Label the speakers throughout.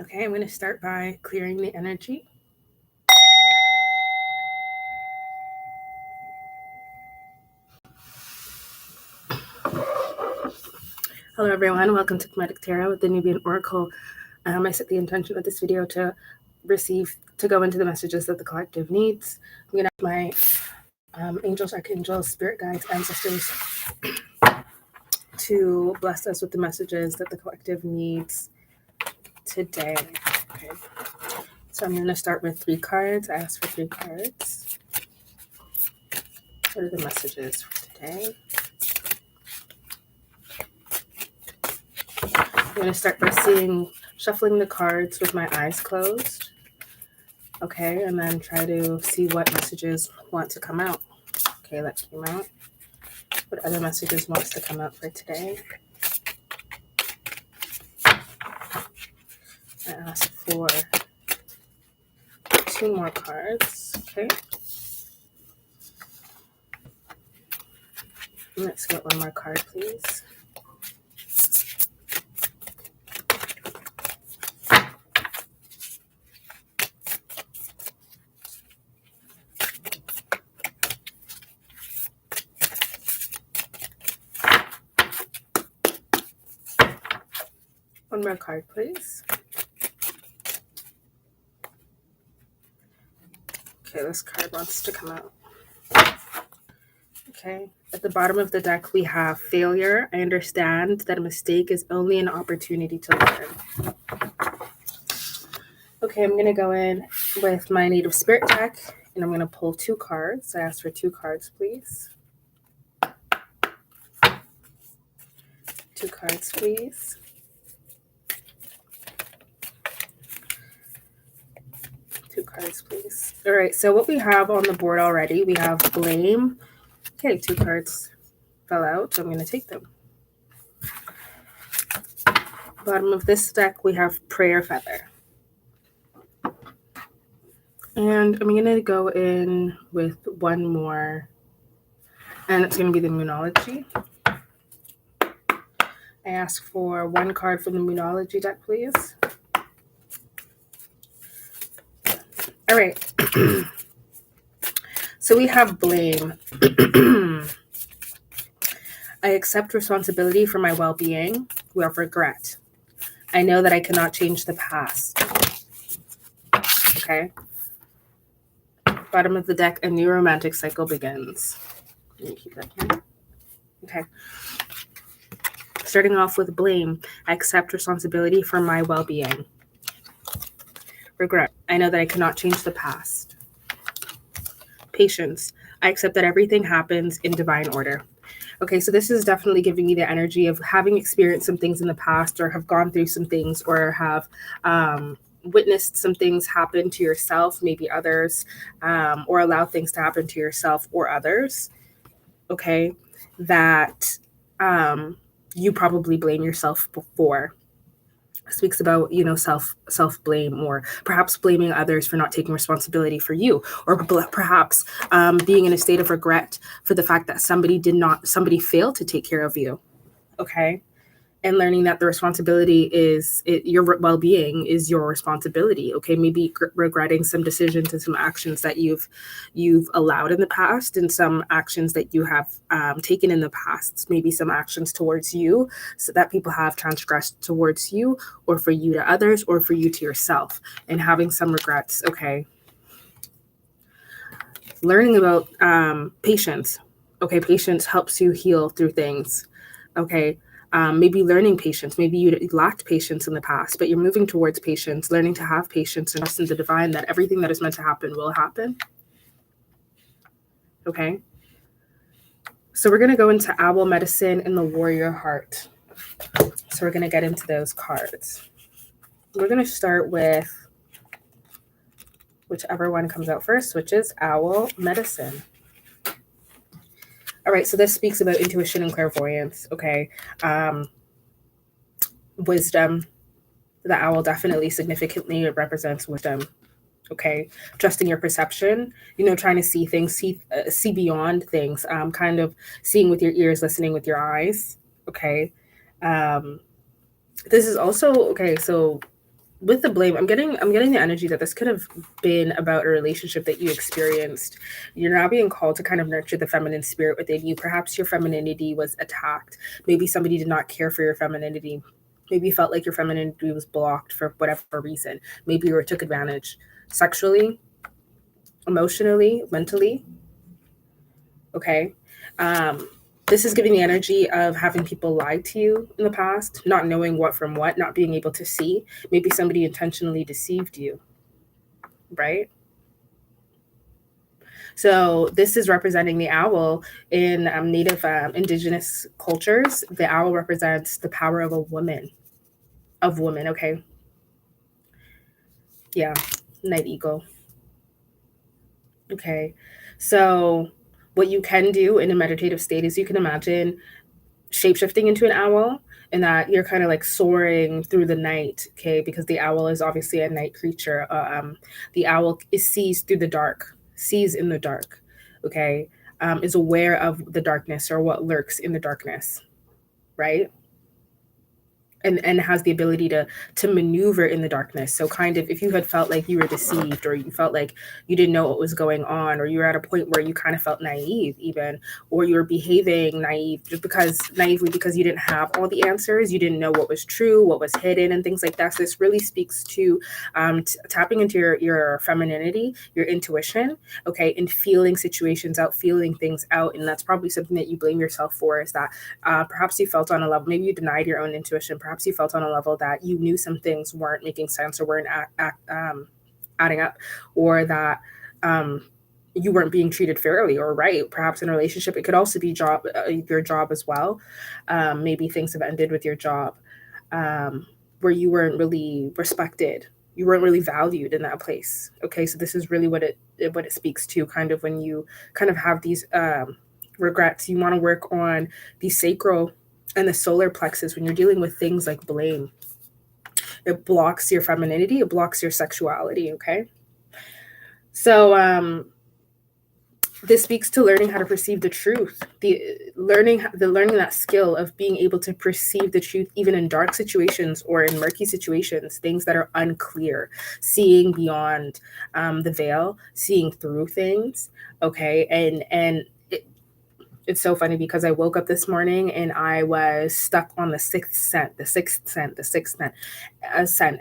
Speaker 1: Okay, I'm going to start by clearing the energy. Hello everyone, welcome to Kemetic Tarot with the Nubian Oracle. I set the intention of this video to go into the messages that the collective needs. I'm going to ask my angels, archangels, spirit guides, ancestors to bless us with the messages that the collective needs today. Okay, so I'm going to start with 3 cards. I asked for 3 cards. What are the messages for today? I'm going to start by shuffling the cards with my eyes closed. Okay, and then try to see what messages want to come out. Okay, that came out. What other messages wants to come out for today? I asked for 2 more cards. Okay. Let's get 1 more card, please. One more card, please. Okay, this card wants to come out. Okay, at the bottom of the deck, we have failure. I understand that a mistake is only an opportunity to learn. Okay, I'm going to go in with my native spirit deck, and I'm going to pull 2 cards. I asked for 2 cards, please. 2 cards, please. 2 cards, please. All right, so what we have on the board already, we have blame. Okay, 2 cards fell out, so I'm going to take them. Bottom of this deck, we have prayer feather. And I'm going to go in with 1 more, and it's going to be the numerology. I ask for 1 card from the numerology deck, please. All right. So we have blame. I accept responsibility for my well-being. We have regret. I know that I cannot change the past. Okay. Bottom of the deck, a new romantic cycle begins. Let me keep that here. Okay. Starting off with blame, I accept responsibility for my well-being. Regret, I know that I cannot change the past. Patience, I accept that everything happens in divine order. Okay, so this is definitely giving me the energy of having experienced some things in the past, or have gone through some things, or have witnessed some things happen to yourself, maybe others, or allow things to happen to yourself or others. Okay, that you probably blame yourself before. Speaks about, self blame, or perhaps blaming others for not taking responsibility for you, or perhaps being in a state of regret for the fact that somebody failed to take care of you. Okay. And learning that the responsibility is your well-being is your responsibility. Okay, maybe regretting some decisions and some actions that you've allowed in the past, and some actions that you have taken in the past. Maybe some actions towards you, so that people have transgressed towards you, or for you to others, or for you to yourself, and having some regrets. Okay, learning about patience. Okay, patience helps you heal through things. Okay. Maybe learning patience. Maybe you lacked patience in the past, but you're moving towards patience, learning to have patience and trust in the divine, that everything that is meant to happen will happen. Okay. So we're going to go into owl medicine and the warrior heart. So we're going to get into those cards. We're going to start with whichever one comes out first, which is owl medicine. All right, so this speaks about intuition and clairvoyance. Okay. Wisdom. The owl definitely significantly represents wisdom. Okay, trusting your perception, trying to see things, see beyond things, kind of seeing with your ears, listening with your eyes. Okay. This is also, okay, so with the blame, I'm getting the energy that this could have been about a relationship that you experienced. You're now being called to kind of nurture the feminine spirit within you. Perhaps your femininity was attacked. Maybe somebody did not care for your femininity. Maybe you felt like your femininity was blocked for whatever reason. Maybe you were took advantage sexually, emotionally, mentally. Okay. Um, this is giving the energy of having people lie to you in the past, not knowing what from what, not being able to see. Maybe somebody intentionally deceived you, right? So this is representing the owl in Native indigenous cultures. The owl represents the power of a woman, of woman. Okay, yeah, night eagle. Okay, so what you can do in a meditative state is you can imagine shapeshifting into an owl, and that you're kind of like soaring through the night. Okay, because the owl is obviously a night creature. The owl sees through the dark, sees in the dark. Okay, is aware of the darkness or what lurks in the darkness, right? And has the ability to maneuver in the darkness. So kind of if you had felt like you were deceived, or you felt like you didn't know what was going on, or you were at a point where you kind of felt naive even, or you were behaving naive just because naively because you didn't have all the answers, you didn't know what was true, what was hidden, and things like that. So this really speaks to tapping into your femininity, your intuition, okay, and feeling situations out, feeling things out. And that's probably something that you blame yourself for, is that perhaps you felt on a level, maybe you denied your own intuition. Perhaps you felt on a level that you knew some things weren't making sense or weren't adding up, or that um, you weren't being treated fairly or right. Perhaps in a relationship, it could also be your job as well. Maybe things have ended with your job, where you weren't really respected. You weren't really valued in that place. Okay, so this is really what it speaks to. Kind of when you kind of have these regrets, you want to work on the sacral and the solar plexus when you're dealing with things like blame. It blocks your femininity, it blocks your sexuality. Okay, so this speaks to learning how to perceive the truth, the learning that skill of being able to perceive the truth even in dark situations or in murky situations, things that are unclear, seeing beyond the veil, seeing through things. Okay, and it's so funny because I woke up this morning and I was stuck on the sixth scent, scent,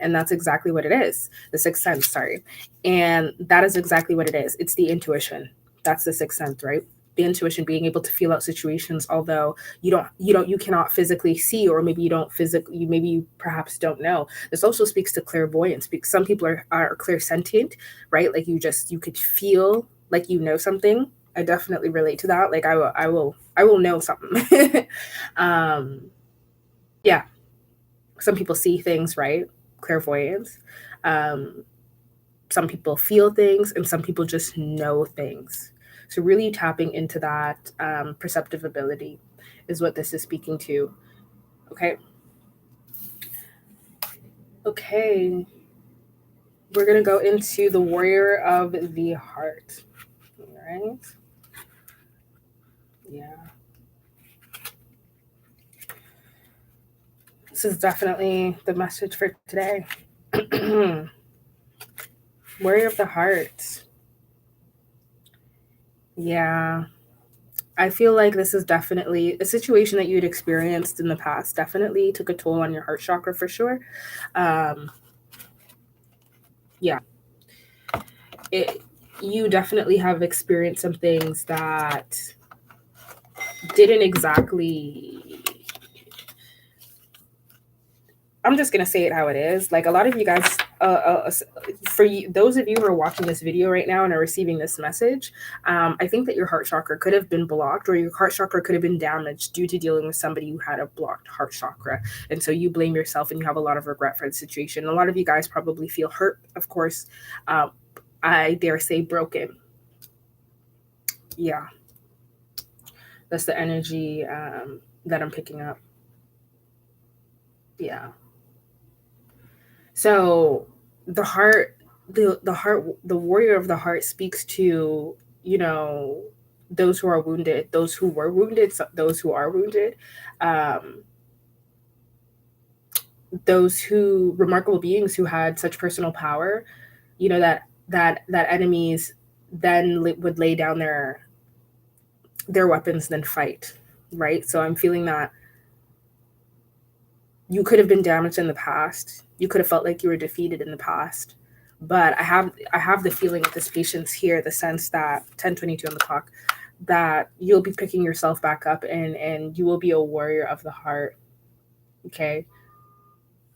Speaker 1: and that's exactly what it is. The sixth sense, sorry, and that is exactly what it is. It's the intuition. That's the sixth sense, right? The intuition, being able to feel out situations, although you cannot physically see, or maybe you don't physically, maybe you perhaps don't know. This also speaks to clairvoyance, because some people are clairsentient, right? Like you could feel like you know something. I definitely relate to that. Like I will know something. um, yeah, some people see things, right? Clairvoyance. Um, some people feel things, and some people just know things. So really tapping into that perceptive ability is what this is speaking to. Okay. Okay. We're gonna go into the warrior of the heart. All right. Yeah. This is definitely the message for today. Warrior of the heart. Yeah. I feel like this is definitely a situation that you'd experienced in the past. Definitely took a toll on your heart chakra for sure. Um, yeah, it. You definitely have experienced some things that didn't exactly. I'm just gonna say it how it is. Like a lot of you guys, for you, those of you who are watching this video right now and are receiving this message, I think that your heart chakra could have been blocked, or your heart chakra could have been damaged due to dealing with somebody who had a blocked heart chakra, and so you blame yourself and you have a lot of regret for the situation. A lot of you guys probably feel hurt, of course. I dare say broken. Yeah, that's the energy that I'm picking up. Yeah. So the heart, the warrior of the heart speaks to, you know, those who are wounded, those who were wounded, those who are wounded. Um, those who remarkable beings who had such personal power, that enemies then would lay down their weapons, then fight, right? So I'm feeling that you could have been damaged in the past. You could have felt like you were defeated in the past. But I have the feeling with this patience here, the sense that 10:22 on the clock, that you'll be picking yourself back up, and you will be a warrior of the heart. Okay.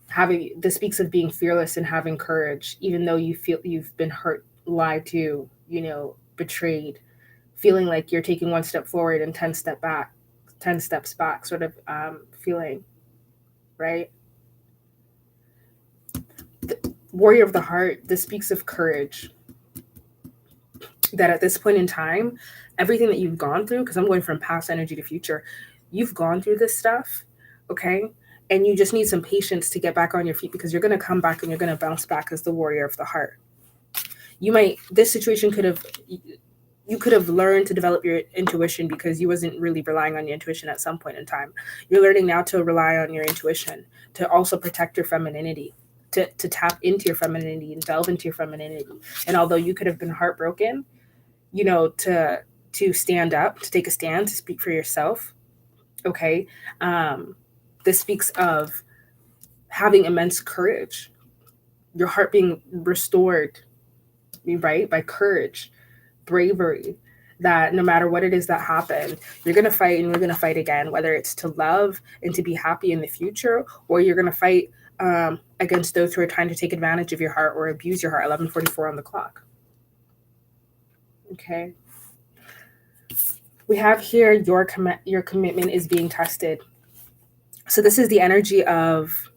Speaker 1: Having this speaks of being fearless and having courage, even though you feel you've been hurt, lied to, betrayed, feeling like you're taking one step forward and 10 steps back, sort of feeling, right? Warrior of the heart, this speaks of courage, that at this point in time, everything that you've gone through, because I'm going from past energy to future, you've gone through this stuff, okay? And you just need some patience to get back on your feet, because you're going to come back and you're going to bounce back as the warrior of the heart. This situation you could have learned to develop your intuition because you wasn't really relying on your intuition at some point in time. You're learning now to rely on your intuition, to also protect your femininity, to tap into your femininity and delve into your femininity. And although you could have been heartbroken, to stand up, to take a stand, to speak for yourself, okay? This speaks of having immense courage, your heart being restored, right, by courage, bravery, that no matter what it is that happened, you're going to fight, and you're going to fight again, whether it's to love and to be happy in the future, or you're going to fight against those who are trying to take advantage of your heart or abuse your heart. 11:44 on the clock. Okay. We have here your commitment is being tested. So this is the energy of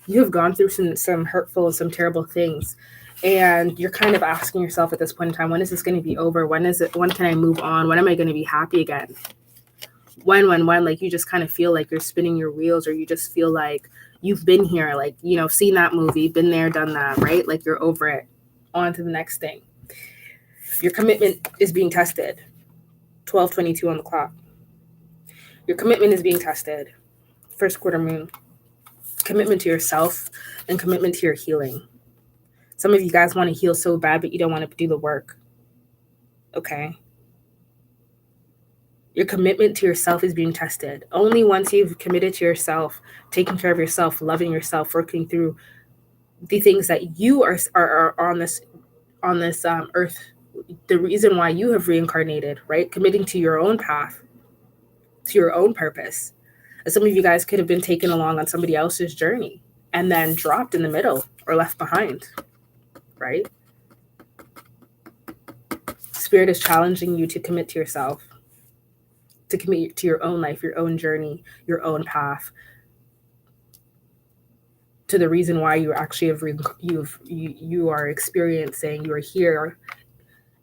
Speaker 1: you have gone through some hurtful, some terrible things, and you're kind of asking yourself at this point in time, when is this going to be over? When can I move on? When am I going to be happy again? When, like, you just kind of feel like you're spinning your wheels, or you just feel like you've been here, like, seen that movie, been there, done that, right? Like, you're over it, on to the next thing. Your commitment is being tested. 12:22 on the clock. Your commitment is being tested. First quarter moon. Commitment to yourself and commitment to your healing. Some of you guys want to heal so bad, but you don't want to do the work. Okay. Your commitment to yourself is being tested. Only once you've committed to yourself, taking care of yourself, loving yourself, working through the things that you are on this earth, the reason why you have reincarnated, right? Committing to your own path, to your own purpose. And some of you guys could have been taken along on somebody else's journey and then dropped in the middle or left behind, right? Spirit is challenging you to commit to yourself, to commit to your own life, your own journey, your own path, to the reason why you actually you are experiencing, you are here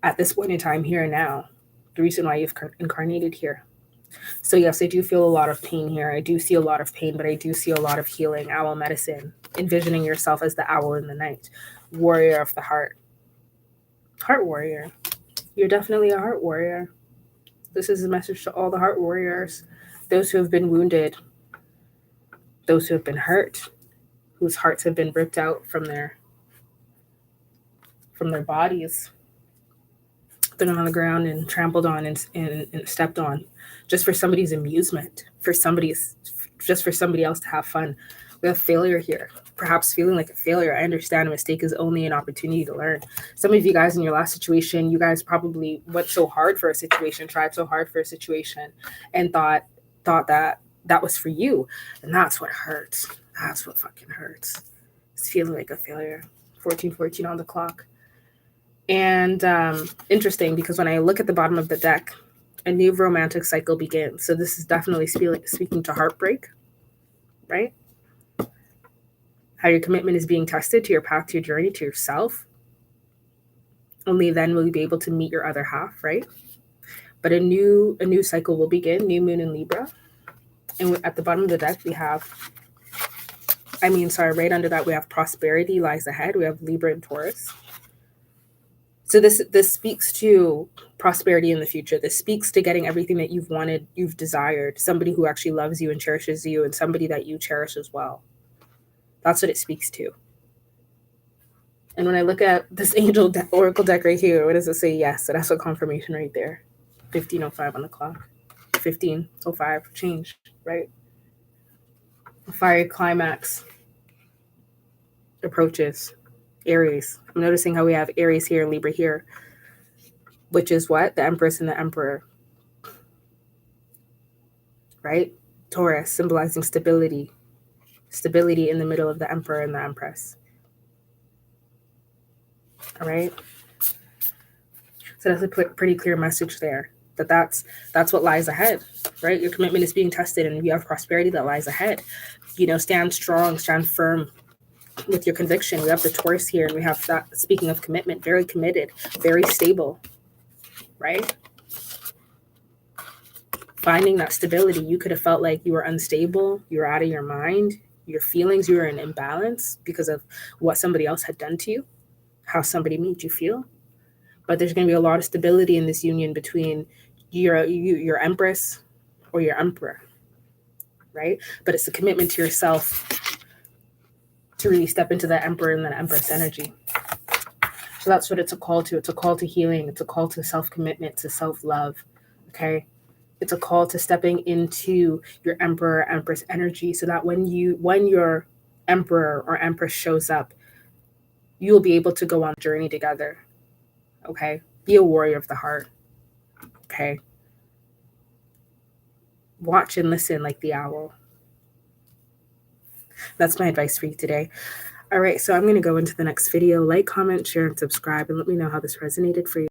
Speaker 1: at this point in time, here and now, the reason why you've incarnated here. So yes, I do feel a lot of pain here. I do see a lot of pain, but I do see a lot of healing. Owl medicine, envisioning yourself as the owl in the night, warrior of the heart. Heart warrior. You're definitely a heart warrior. This is a message to all the heart warriors, those who have been wounded, those who have been hurt, whose hearts have been ripped out from their bodies, thrown on the ground and trampled on and stepped on, just for somebody's amusement, just for somebody else to have fun. We have failure here. Perhaps feeling like a failure. I understand a mistake is only an opportunity to learn. Some of you guys in your last situation, you guys probably went so hard for a situation, tried so hard for a situation, and thought that was for you. And that's what hurts. That's what fucking hurts. It's feeling like a failure. 14:14 on the clock. And interesting, because when I look at the bottom of the deck, a new romantic cycle begins. So this is definitely speaking to heartbreak, right? How your commitment is being tested to your path, to your journey, to yourself. Only then will you be able to meet your other half, right? But a new cycle will begin, new moon in Libra. And at the bottom of the deck, we have, right under that, we have prosperity lies ahead. We have Libra and Taurus. So this speaks to prosperity in the future. This speaks to getting everything that you've wanted, you've desired, somebody who actually loves you and cherishes you, and somebody that you cherish as well. That's what it speaks to. And when I look at this angel oracle deck right here, what does it say? Yes. So that's a confirmation right there. 15:05 on the clock. 15:05 change, right? A fiery climax approaches. Aries. I'm noticing how we have Aries here, Libra here, which is what? The Empress and the Emperor, right? Taurus, symbolizing stability. Stability in the middle of the Emperor and the Empress. All right? So that's a pretty clear message there. That's what lies ahead, right? Your commitment is being tested and you have prosperity that lies ahead. Stand strong, stand firm with your conviction. We have the Taurus here, and we have that, speaking of commitment, very committed, very stable, right? Finding that stability. You could have felt like you were unstable, you were out of your mind, your feelings, you were in imbalance because of what somebody else had done to you, how somebody made you feel. But there's going to be a lot of stability in this union between your Empress or your Emperor, right? But it's a commitment to yourself to really step into the Emperor and the Empress energy. So that's what it's a call to. It's a call to healing. It's a call to self-commitment, to self-love, okay? It's a call to stepping into your Emperor, Empress energy so that when your Emperor or Empress shows up, you will be able to go on a journey together, okay? Be a warrior of the heart, okay? Watch and listen like the owl. That's my advice for you today. All right, so I'm going to go into the next video. Like, comment, share, and subscribe, and let me know how this resonated for you.